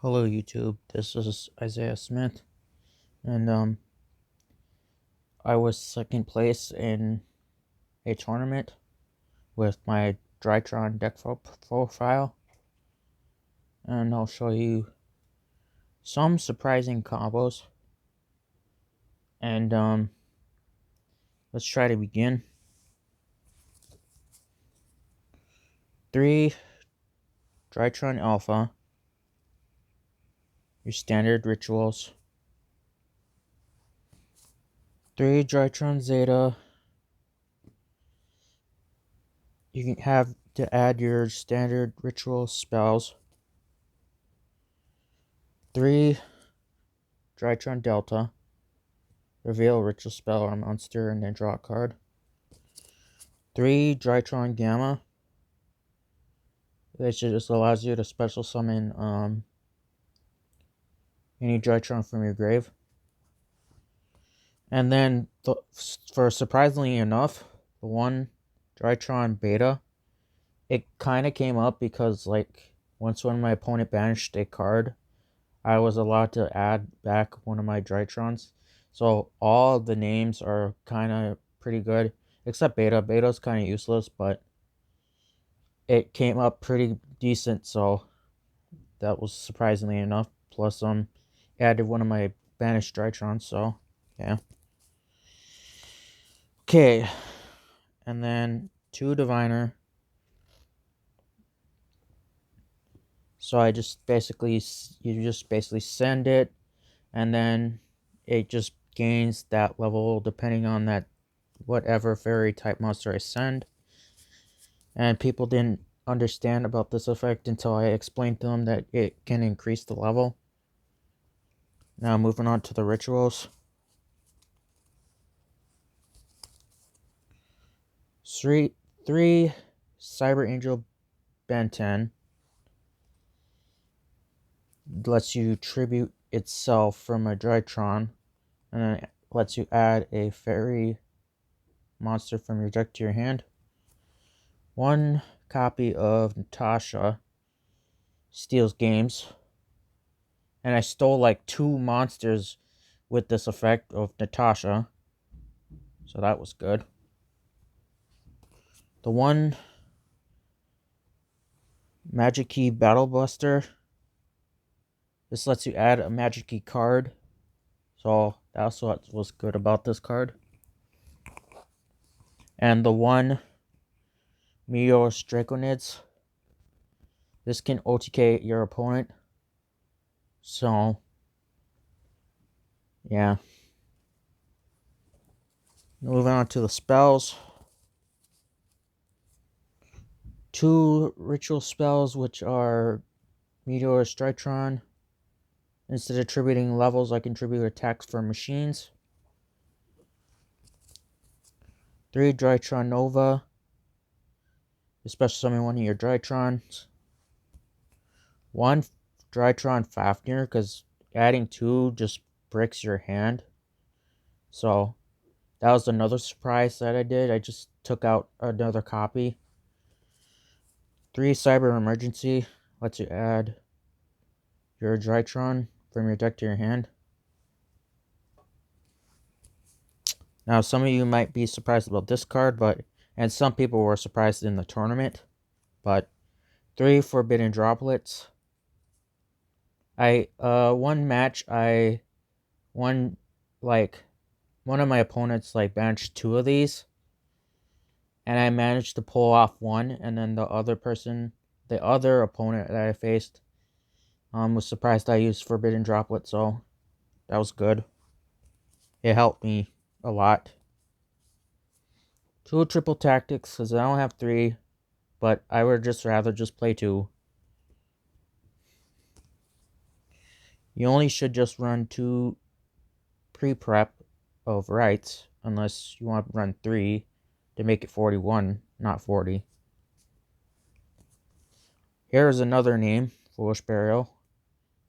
Hello YouTube, this is Isaiah Smith, and I was second place in a tournament with my drytron deck profile, and I'll show you some surprising combos, and let's try to begin. 3 drytron alpha, your standard rituals. 3 drytron zeta, you can have to add your standard ritual spells. 3 drytron delta, reveal a ritual spell or monster and then draw a card. 3 drytron gamma, which just allows you to special summon any drytron from your grave. And then for surprisingly enough, the 1 drytron beta, it kind of came up because like once when my opponent banished a card, I was allowed to add back one of my drytrons. So all the names are kind of pretty good, except beta. Beta's kind of useless, but it came up pretty decent, so that was surprisingly enough. Plus, added one of my banished drytrons, so yeah. Okay, and then 2 diviner. So you just basically send it, and then it just gains that level depending on that whatever fairy type monster I send. And people didn't understand about this effect until I explained to them that it can increase the level. Now moving on to the rituals. 3 Cyber Angel Ben 10 lets you tribute itself from a drytron, and then lets you add a fairy monster from your deck to your hand. 1 copy of Natasha steals games, and I stole like 2 monsters with this effect of Natasha, so that was good. The 1 Magic Key Battle Buster, this lets you add a Magic Key card, so that's what was good about this card. And the 1 Meteor's Draconids, this can OTK your opponent, so yeah. Moving on to the spells. 2 ritual spells, which are Meteor Drytron. Instead of attributing levels, I contribute attacks for machines. 3 Drytron Nova. You special summon one of your Drytrons. 1 Drytron Fafnir, because adding 2 just breaks your hand. So that was another surprise that I did. I just took out another copy. 3 Cyber Emergency lets you add your Drytron from your deck to your hand. Now, some of you might be surprised about this card, and some people were surprised in the tournament, but 3 Forbidden Droplets. One match, one of my opponents banished 2 of these, and I managed to pull off 1, and then the other opponent that I faced, was surprised I used Forbidden Droplet, so that was good. It helped me a lot. 2 Triple Tactics, because I don't have 3, but I would rather just play 2. You only should just run 2 pre-prep of rights, unless you want to run 3 to make it 41, not 40. Here is another name, Foolish Burial.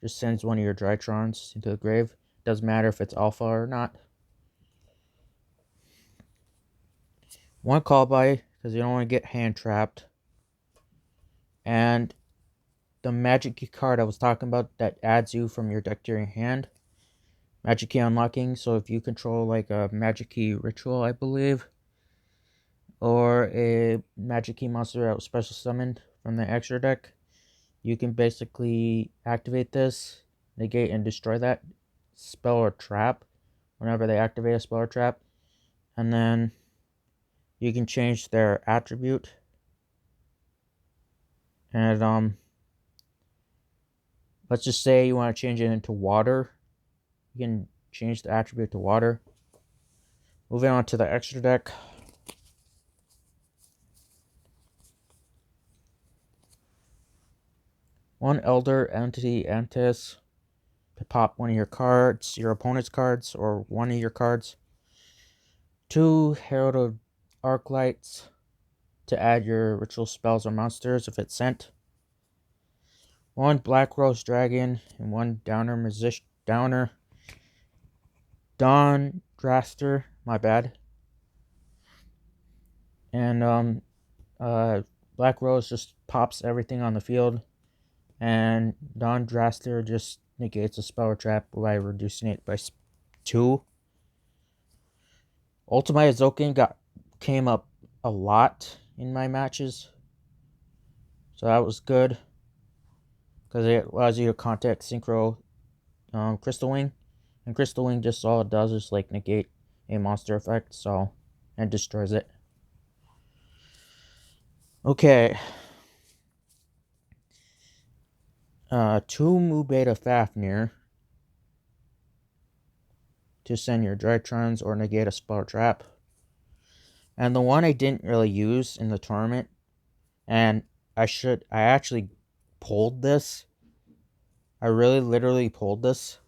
Just sends one of your Drytrons into the grave. Doesn't matter if it's alpha or not. 1 call by, because you don't want to get hand trapped. And the magic key card I was talking about that adds you from your deck to your hand. Magic key unlocking. So if you control like a magic key ritual, I believe, or a magic key monster that was special summoned from the extra deck, you can basically activate this, negate and destroy that spell or trap whenever they activate a spell or trap. And then you can change their attribute. And let's just say you want to change it into water. You can change the attribute to water. Moving on to the extra deck. One Elder Entity Antis to pop one of your cards, your opponent's cards, or one of your cards. 2 Herald of Arclights to add your ritual spells or monsters if it's sent. 1 Black Rose Dragon and 1 Dawn Draster, my bad. And Black Rose just pops everything on the field, and Dawn Draster just negates a spell or trap by reducing it by 2. Ultimate Zokin came up a lot in my matches, so that was good because it allows you to contact Synchro Crystal Wing, and Crystal Wing just all it does is like negate a monster effect, so, and destroys it. Okay. 2 Mu Beta Fafnir to send your drytrons or negate a spell trap. And the one I didn't really use in the tournament, and I actually pulled this. I really literally pulled this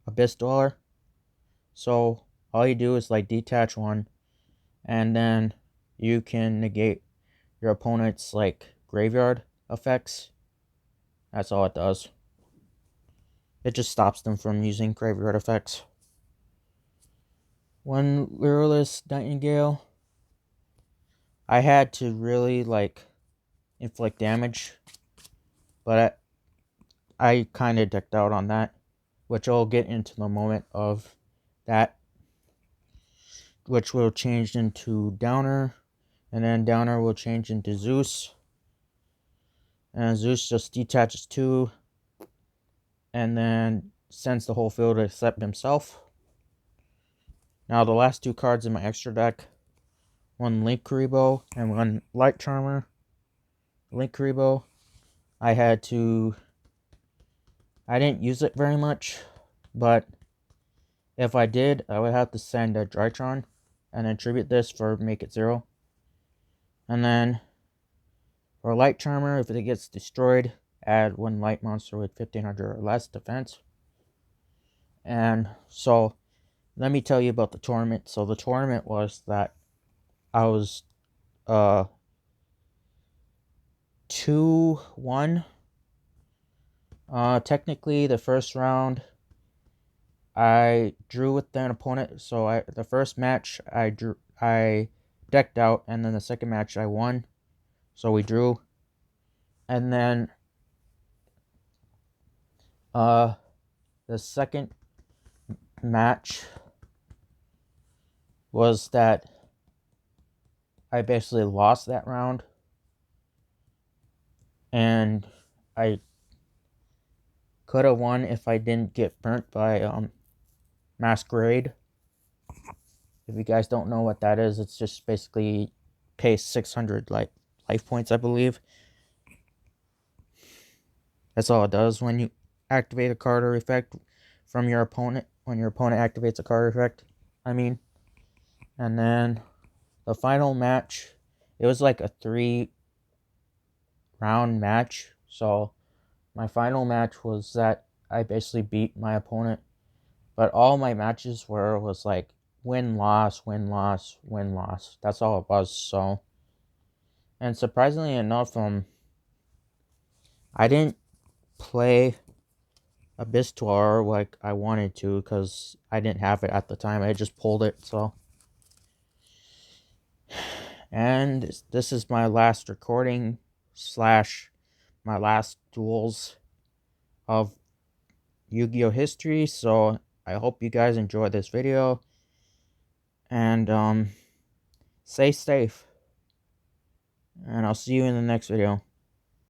Abyss Dweller. So all you do is like detach one, and then you can negate your opponent's like graveyard effects. That's all it does. It just stops them from using graveyard effects. 1 Lureless Nightingale. I had to really like inflict damage, but I kind of decked out on that, which I'll get into the moment of that, which will change into Downer, and then Downer will change into Zeus, and Zeus just detaches 2, and then sends the whole field except himself. Now the last 2 cards in my extra deck, 1 Link Karibo and 1 Light Charmer. Link Karibo, I didn't use it very much, but if I did, I would have to send a Drytron and then tribute this for make it 0. And then for Light Charmer, if it gets destroyed, add 1 light monster with 1500 or less defense. And so let me tell you about the tournament. So the tournament was that I was 2-1. Technically the first round I drew with an opponent. So the first match I decked out, and then the second match I won. So we drew. And then the second match was that I basically lost that round, and I could have won if I didn't get burnt by Masquerade. If you guys don't know what that is, it's just basically pay 600 life points, I believe. That's all it does when you activate a card or effect from your opponent. When your opponent activates a card or effect, I mean. And then the final match, it was like a 3-round match. So my final match was that I basically beat my opponent. But all my matches was like win-loss, win-loss, win-loss. That's all it was. So, and surprisingly enough, I didn't play Abyss Dweller like I wanted to because I didn't have it at the time. I just pulled it. So, and this is my last recording / my last duels of Yu-Gi-Oh history. So I hope you guys enjoyed this video, and stay safe, and I'll see you in the next video.